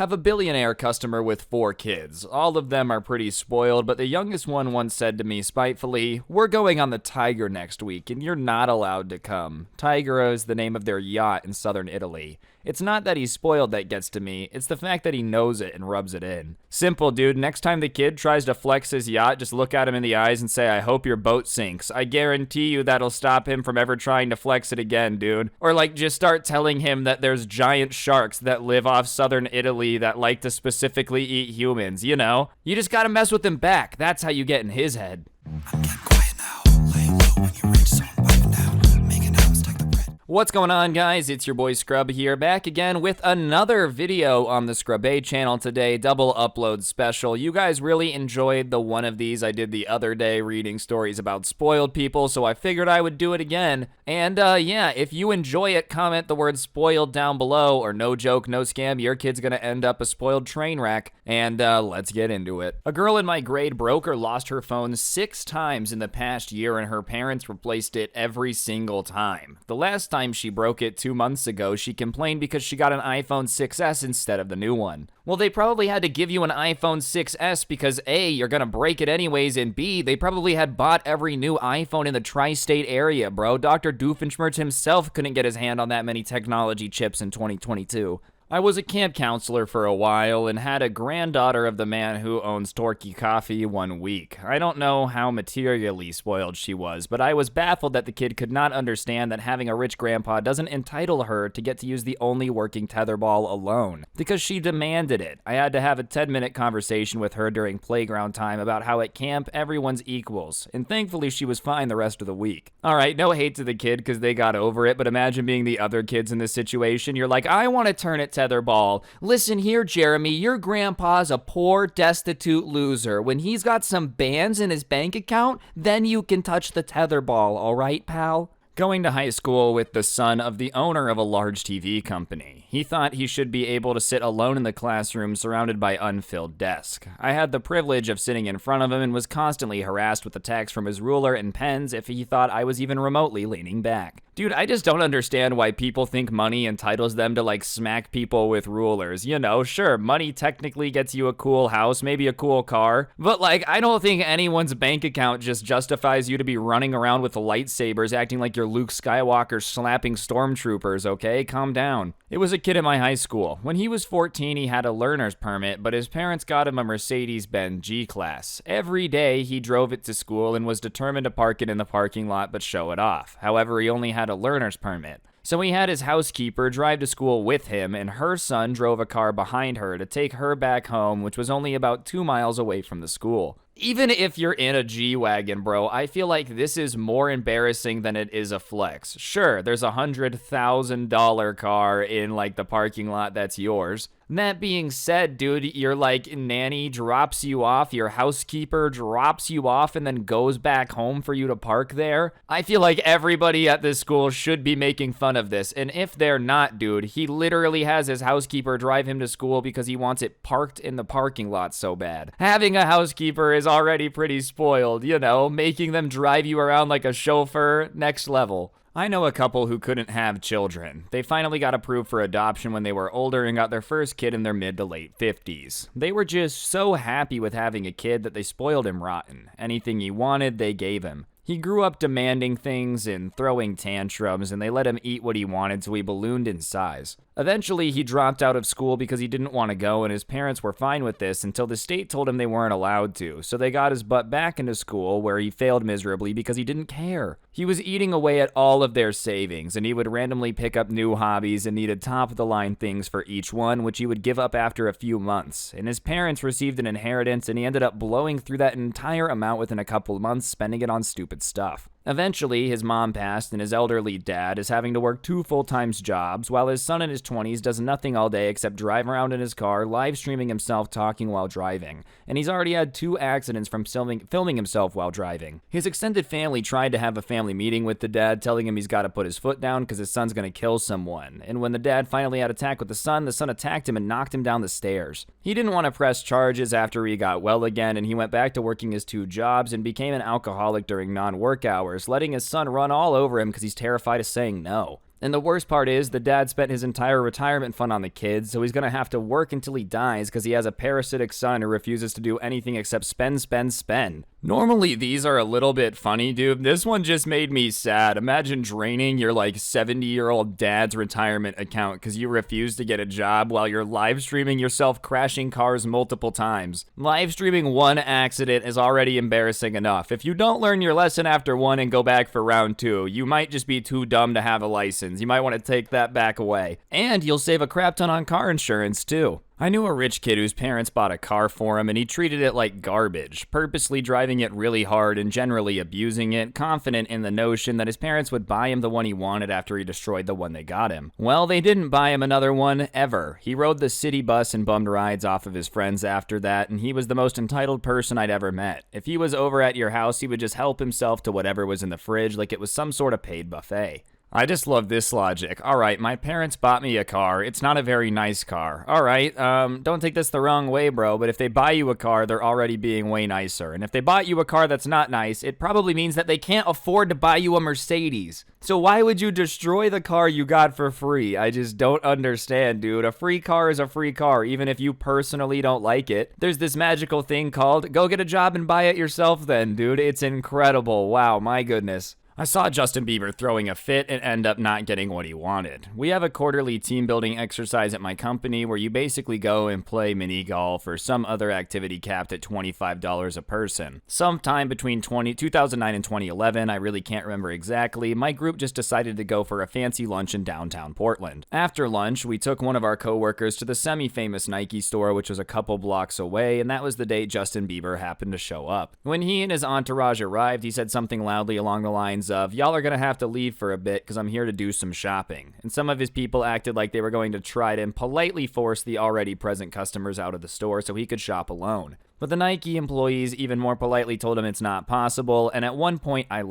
Have a billionaire customer with 4 kids. All of them are pretty spoiled, but the youngest one once said to me spitefully, "We're going on the Tiger next week, and you're not allowed to come." Tigero is the name of their yacht in southern Italy. It's not that he's spoiled that gets to me, it's the fact that he knows it and rubs it in. Simple, dude. Next time the kid tries to flex his yacht, just look at him in the eyes and say, "I hope your boat sinks." I guarantee you that'll stop him from ever trying to flex it again, dude. Or just start telling him that there's giant sharks that live off southern Italy that like to specifically eat humans, you know? You just gotta mess with him back. That's how you get in his head. I'm getting quiet now. Lay low when you're rich, so I'm vibing now. Making out, stack the bread. What's going on, guys? It's your boy Scrub here, back again with another video on the Scrub A channel today, double upload special. You guys really enjoyed the one of these I did the other day reading stories about spoiled people, so I figured I would do it again. And yeah, if you enjoy it, comment the word spoiled down below, or no joke, no scam, your kid's gonna end up a spoiled train wreck. And let's get into it. A girl in my grade broke or lost her phone 6 times in the past year, and her parents replaced it every single time. The last time she broke it 2 months ago, she complained because she got an iPhone 6S instead of the new one. Well, they probably had to give you an iPhone 6S because A, you're gonna break it anyways, and B, they probably had bought every new iPhone in the tri-state area, bro. Dr. Doofenshmirtz himself couldn't get his hand on that many technology chips in 2022. I was a camp counselor for a while and had a granddaughter of the man who owns Torky Coffee 1 week. I don't know how materially spoiled she was, but I was baffled that the kid could not understand that having a rich grandpa doesn't entitle her to get to use the only working tetherball alone, because she demanded it. I had to have a 10-minute conversation with her during playground time about how at camp everyone's equals, and thankfully she was fine the rest of the week. Alright, no hate to the kid because they got over it, but imagine being the other kids in this situation. You're like, "I want to turn it tetherball. Listen here, Jeremy, your grandpa's a poor, destitute loser. When he's got some bands in his bank account, then you can touch the tetherball, all right, pal?" Going to high school with the son of the owner of a large TV company. He thought he should be able to sit alone in the classroom surrounded by unfilled desks. I had the privilege of sitting in front of him and was constantly harassed with attacks from his ruler and pens if he thought I was even remotely leaning back. Dude, I just don't understand why people think money entitles them to smack people with rulers. You know, sure, money technically gets you a cool house, maybe a cool car, but I don't think anyone's bank account just justifies you to be running around with lightsabers acting like you're Luke Skywalker slapping stormtroopers, okay? Calm down. It was a kid at my high school. When he was 14, he had a learner's permit, but his parents got him a Mercedes-Benz G-Class. Every day, he drove it to school and was determined to park it in the parking lot but show it off. However, he only had a learner's permit. So he had his housekeeper drive to school with him, and her son drove a car behind her to take her back home, which was only about 2 miles away from the school. Even if you're in a G-Wagon, bro, I feel like this is more embarrassing than it is a flex. Sure, there's a $100,000 car in the parking lot that's yours. That being said, dude, your nanny drops you off, your housekeeper drops you off and then goes back home for you to park there. I feel like everybody at this school should be making fun of this, and if they're not, dude, he literally has his housekeeper drive him to school because he wants it parked in the parking lot so bad. Having a housekeeper is already pretty spoiled, you know, making them drive you around like a chauffeur, next level. I know a couple who couldn't have children. They finally got approved for adoption when they were older and got their first kid in their mid to late 50s. They were just so happy with having a kid that they spoiled him rotten. Anything he wanted, they gave him. He grew up demanding things and throwing tantrums, and they let him eat what he wanted so he ballooned in size. Eventually, he dropped out of school because he didn't want to go, and his parents were fine with this until the state told him they weren't allowed to, so they got his butt back into school where he failed miserably because he didn't care. He was eating away at all of their savings, and he would randomly pick up new hobbies and needed top-of-the-line things for each one, which he would give up after a few months. And his parents received an inheritance, and he ended up blowing through that entire amount within a couple of months, spending it on stupid stuff. Eventually, his mom passed, and his elderly dad is having to work 2 full-time jobs, while his son in his 20s does nothing all day except drive around in his car, live streaming himself talking while driving. And he's already had 2 accidents from filming himself while driving. His extended family tried to have a family meeting with the dad, telling him he's got to put his foot down because his son's going to kill someone. And when the dad finally had a attack with the son attacked him and knocked him down the stairs. He didn't want to press charges after he got well again, and he went back to working his 2 jobs and became an alcoholic during non-work hours, letting his son run all over him because he's terrified of saying no. And the worst part is, the dad spent his entire retirement fund on the kids, so he's gonna have to work until he dies because he has a parasitic son who refuses to do anything except spend, spend, spend. Normally, these are a little bit funny, dude. This one just made me sad. Imagine draining your, 70-year-old dad's retirement account because you refuse to get a job while you're live streaming yourself crashing cars multiple times. Live streaming one accident is already embarrassing enough. If you don't learn your lesson after one and go back for round two, you might just be too dumb to have a license. You might want to take that back away. And you'll save a crap ton on car insurance, too. I knew a rich kid whose parents bought a car for him and he treated it like garbage, purposely driving it really hard and generally abusing it, confident in the notion that his parents would buy him the one he wanted after he destroyed the one they got him. Well, they didn't buy him another one, ever. He rode the city bus and bummed rides off of his friends after that, and he was the most entitled person I'd ever met. If he was over at your house, he would just help himself to whatever was in the fridge like it was some sort of paid buffet. I just love this logic. Alright, my parents bought me a car. It's not a very nice car. Alright, don't take this the wrong way, bro, but if they buy you a car, they're already being way nicer. And if they bought you a car that's not nice, it probably means that they can't afford to buy you a Mercedes. So why would you destroy the car you got for free? I just don't understand, dude. A free car is a free car, even if you personally don't like it. There's this magical thing called, go get a job and buy it yourself then, dude. It's incredible. Wow, my goodness. I saw Justin Bieber throwing a fit and end up not getting what he wanted. We have a quarterly team building exercise at my company where you basically go and play mini golf or some other activity capped at $25 a person. Sometime between 2009 and 2011, I really can't remember exactly, my group just decided to go for a fancy lunch in downtown Portland. After lunch, we took one of our coworkers to the semi-famous Nike store, which was a couple blocks away, and that was the day Justin Bieber happened to show up. When he and his entourage arrived, he said something loudly along the lines of, y'all are gonna have to leave for a bit because I'm here to do some shopping. And some of his people acted like they were going to try to politely force the already present customers out of the store so he could shop alone. But the Nike employees even more politely told him it's not possible, and at one point he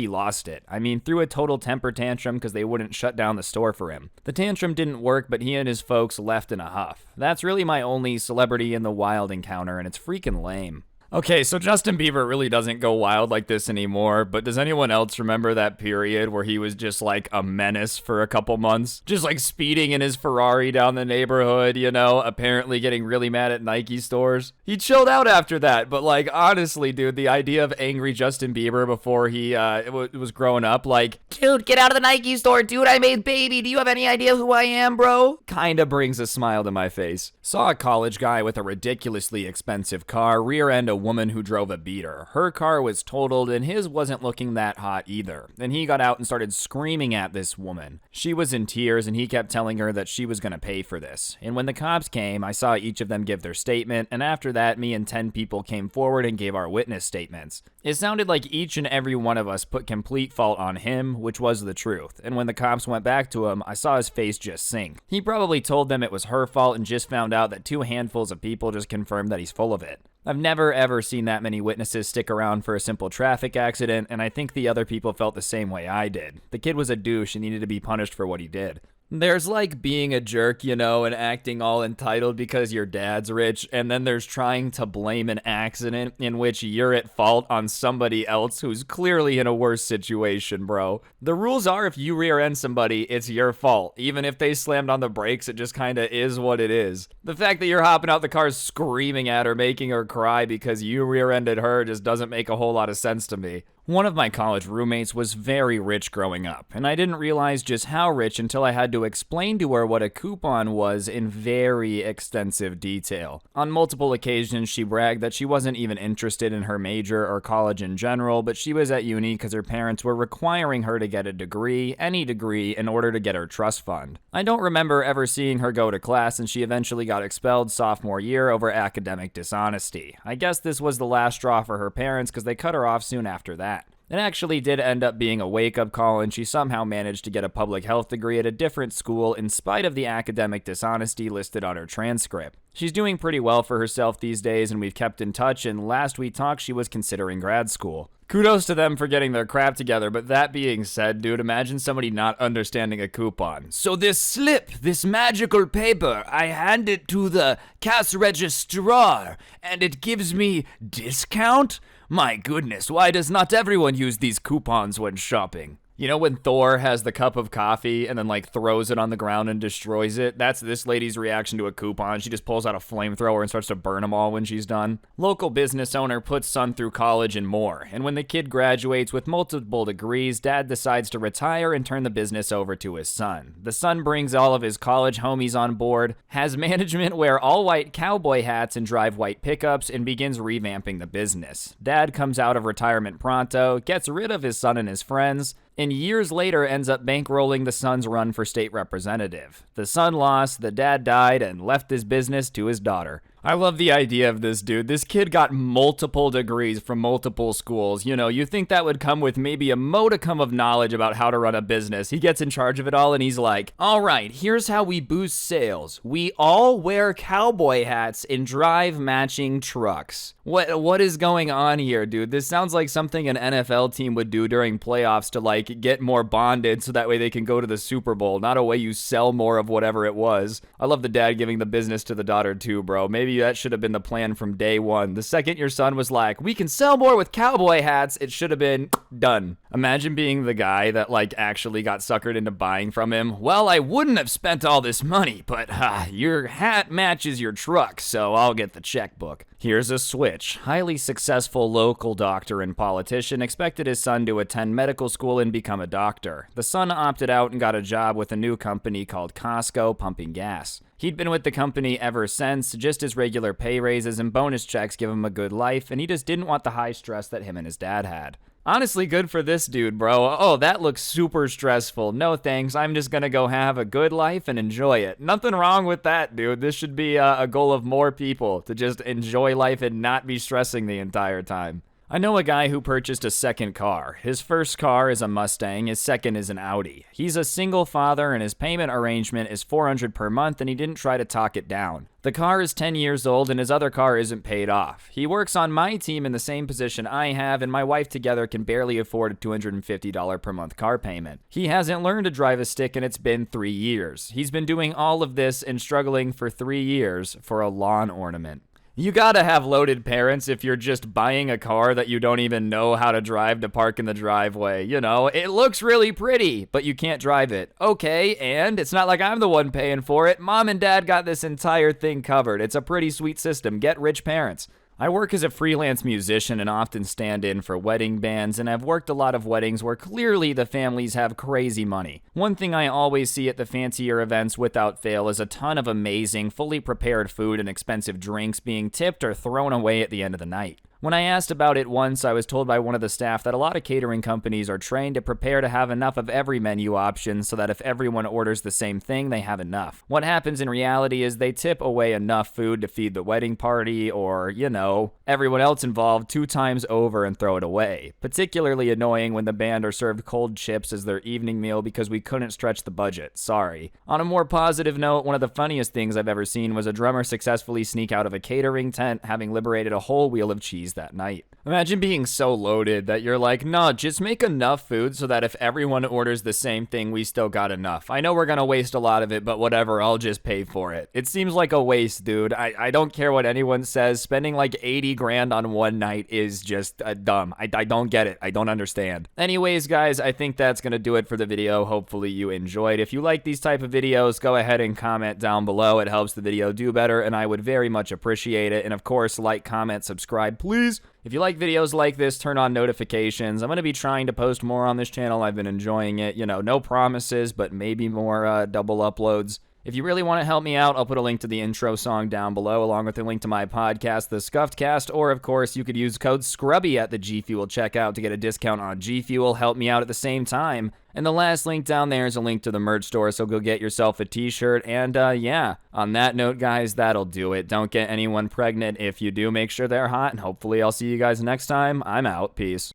lost it. I mean, threw a total temper tantrum because they wouldn't shut down the store for him. The tantrum didn't work, but he and his folks left in a huff. That's really my only celebrity in the wild encounter, and it's freaking lame. Okay, so Justin Bieber really doesn't go wild like this anymore, but does anyone else remember that period where he was just like a menace for a couple months? Just like speeding in his Ferrari down the neighborhood, you know, apparently getting really mad at Nike stores. He chilled out after that, but like honestly, dude, the idea of angry Justin Bieber before he was growing up, like, dude, get out of the Nike store, dude, I made baby, do you have any idea who I am, bro? Kinda brings a smile to my face. Saw a college guy with a ridiculously expensive car rear-end a woman who drove a beater. Her car was totaled and his wasn't looking that hot either. Then he got out and started screaming at this woman. She was in tears and he kept telling her that she was gonna pay for this. And when the cops came, I saw each of them give their statement, and after that, me and 10 people came forward and gave our witness statements. It sounded like each and every one of us put complete fault on him, which was the truth. And when the cops went back to him, I saw his face just sink. He probably told them it was her fault and just found out that 2 handfuls of people just confirmed that he's full of it. I've never ever seen that many witnesses stick around for a simple traffic accident, and I think the other people felt the same way I did. The kid was a douche and needed to be punished for what he did. There's like being a jerk, you know, and acting all entitled because your dad's rich, and then there's trying to blame an accident in which you're at fault on somebody else who's clearly in a worse situation, bro. The rules are if you rear-end somebody, it's your fault. Even if they slammed on the brakes, it just kinda is what it is. The fact that you're hopping out the car screaming at her, making her cry because you rear-ended her just doesn't make a whole lot of sense to me. One of my college roommates was very rich growing up, and I didn't realize just how rich until I had to explain to her what a coupon was in very extensive detail. On multiple occasions, she bragged that she wasn't even interested in her major or college in general, but she was at uni because her parents were requiring her to get a degree, any degree, in order to get her trust fund. I don't remember ever seeing her go to class, and she eventually got expelled sophomore year over academic dishonesty. I guess this was the last straw for her parents because they cut her off soon after that. It actually did end up being a wake-up call, and she somehow managed to get a public health degree at a different school in spite of the academic dishonesty listed on her transcript. She's doing pretty well for herself these days, and we've kept in touch, and last we talked she was considering grad school. Kudos to them for getting their crap together, but that being said, dude, imagine somebody not understanding a coupon. So this slip, this magical paper, I hand it to the cash registrar, and it gives me discount? My goodness, why does not everyone use these coupons when shopping? You know when Thor has the cup of coffee and then like throws it on the ground and destroys it? That's this lady's reaction to a coupon. She just pulls out a flamethrower and starts to burn them all when she's done. Local business owner puts son through college and more. And when the kid graduates with multiple degrees, dad decides to retire and turn the business over to his son. The son brings all of his college homies on board, has management wear all white cowboy hats and drive white pickups, and begins revamping the business. Dad comes out of retirement pronto, gets rid of his son and his friends, and years later ends up bankrolling the son's run for state representative. The son lost, the dad died, and left his business to his daughter. I love the idea of this dude. This kid got multiple degrees from multiple schools. You know, you think that would come with maybe a modicum of knowledge about how to run a business. He gets in charge of it all and he's like, all right, here's how we boost sales. We all wear cowboy hats and drive matching trucks. What is going on here, dude? This sounds like something an NFL team would do during playoffs to like get more bonded so that way they can go to the Super Bowl, not a way you sell more of whatever it was. I love the dad giving the business to the daughter too, bro. Maybe that should have been the plan from day one. The second your son was like, we can sell more with cowboy hats, it should have been done. Imagine being the guy that like actually got suckered into buying from him. Well, I wouldn't have spent all this money, but your hat matches your truck, so I'll get the checkbook. Here's a switch. Highly successful local doctor and politician expected his son to attend medical school and become a doctor. The son opted out and got a job with a new company called Costco pumping gas. He'd been with the company ever since, just as regular pay raises and bonus checks give him a good life, and he just didn't want the high stress that him and his dad had. Honestly, good for this dude, bro. Oh, that looks super stressful. No thanks, I'm just gonna go have a good life and enjoy it. Nothing wrong with that, dude. This should be a goal of more people, to just enjoy life and not be stressing the entire time. I know a guy who purchased a second car. His first car is a Mustang, his second is an Audi. He's a single father and his payment arrangement is $400 per month and he didn't try to talk it down. The car is 10 years old and his other car isn't paid off. He works on my team in the same position I have, and my wife together can barely afford a $250 per month car payment. He hasn't learned to drive a stick and it's been 3 years. He's been doing all of this and struggling for 3 years for a lawn ornament. You gotta have loaded parents if you're just buying a car that you don't even know how to drive to park in the driveway. You know, it looks really pretty, but you can't drive it. Okay, and it's not like I'm the one paying for it. Mom and dad got this entire thing covered. It's a pretty sweet system. Get rich parents. I work as a freelance musician and often stand in for wedding bands, and I've worked a lot of weddings where clearly the families have crazy money. One thing I always see at the fancier events without fail is a ton of amazing, fully prepared food and expensive drinks being tipped or thrown away at the end of the night. When I asked about it once, I was told by one of the staff that a lot of catering companies are trained to prepare to have enough of every menu option so that if everyone orders the same thing, they have enough. What happens in reality is they tip away enough food to feed the wedding party or, you know, everyone else involved 2 times over and throw it away. Particularly annoying when the band are served cold chips as their evening meal because we couldn't stretch the budget. Sorry. On a more positive note, one of the funniest things I've ever seen was a drummer successfully sneak out of a catering tent having liberated a whole wheel of cheese that night. Imagine being so loaded that you're like, nah, just make enough food so that if everyone orders the same thing, we still got enough. I know we're gonna waste a lot of it, but whatever, I'll just pay for it. It seems like a waste, dude. I don't care what anyone says. Spending like 80 grand on one night is just dumb. I don't get it. I don't understand. Anyways, guys, I think that's gonna do it for the video. Hopefully you enjoyed. If you like these type of videos, go ahead and comment down below. It helps the video do better, and I would very much appreciate it. And of course, like, comment, subscribe, please. If you like videos like this, turn on notifications. I'm going to be trying to post more on this channel. I've been enjoying it. You know, no promises, but maybe more double uploads. If you really want to help me out, I'll put a link to the intro song down below, along with a link to my podcast, The Scuffed Cast, or, of course, you could use code SCRUBBY at the G Fuel checkout to get a discount on G Fuel. Help me out at the same time. And the last link down there is a link to the merch store, so go get yourself a t-shirt. And, yeah, on that note, guys, that'll do it. Don't get anyone pregnant. If you do, make sure they're hot, and hopefully I'll see you guys next time. I'm out. Peace.